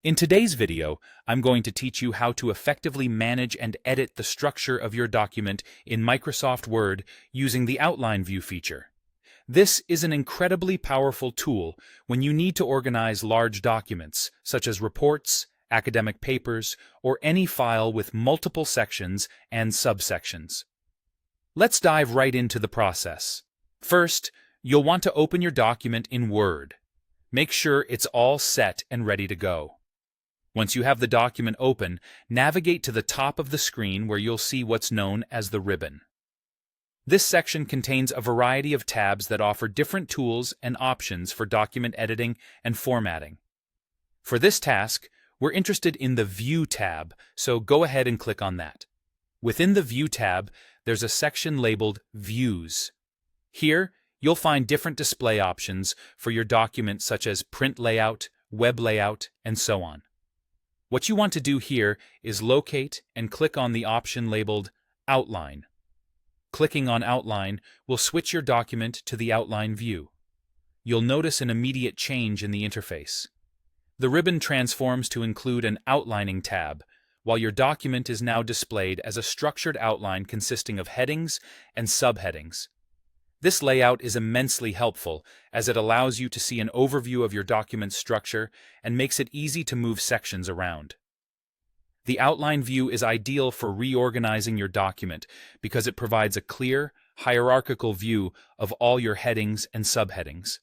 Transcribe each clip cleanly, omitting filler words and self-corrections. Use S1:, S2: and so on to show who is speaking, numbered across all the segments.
S1: In today's video, I'm going to teach you how to effectively manage and edit the structure of your document in Microsoft Word using the Outline View feature. This is an incredibly powerful tool when you need to organize large documents, such as reports, academic papers, or any file with multiple sections and subsections. Let's dive right into the process. First, you'll want to open your document in Word. Make sure it's all set and ready to go. Once you have the document open, navigate to the top of the screen where you'll see what's known as the ribbon. This section contains a variety of tabs that offer different tools and options for document editing and formatting. For this task, we're interested in the View tab, so go ahead and click on that. Within the View tab, there's a section labeled Views. Here, you'll find different display options for your document such as print layout, web layout, and so on. What you want to do here is locate and click on the option labeled Outline. Clicking on Outline will switch your document to the Outline view. You'll notice an immediate change in the interface. The ribbon transforms to include an Outlining tab, while your document is now displayed as a structured outline consisting of headings and subheadings. This layout is immensely helpful as it allows you to see an overview of your document's structure and makes it easy to move sections around. The outline view is ideal for reorganizing your document because it provides a clear, hierarchical view of all your headings and subheadings.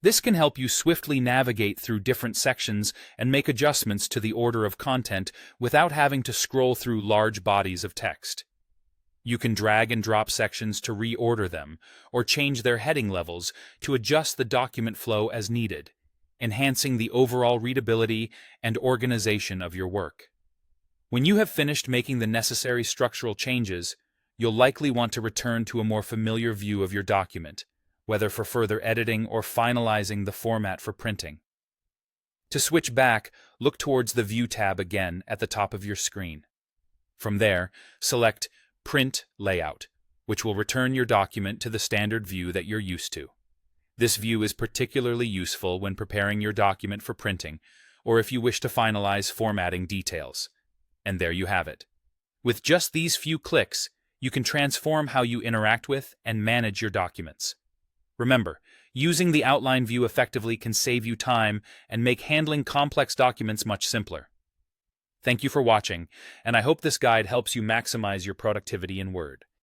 S1: This can help you swiftly navigate through different sections and make adjustments to the order of content without having to scroll through large bodies of text. You can drag and drop sections to reorder them, or change their heading levels to adjust the document flow as needed, enhancing the overall readability and organization of your work. When you have finished making the necessary structural changes, you'll likely want to return to a more familiar view of your document, whether for further editing or finalizing the format for printing. To switch back, look towards the View tab again at the top of your screen. From there, select Print Layout, which will return your document to the standard view that you're used to. This view is particularly useful when preparing your document for printing, or if you wish to finalize formatting details. And there you have it. With just these few clicks, you can transform how you interact with and manage your documents. Remember, using the outline view effectively can save you time and make handling complex documents much simpler. Thank you for watching, and I hope this guide helps you maximize your productivity in Word.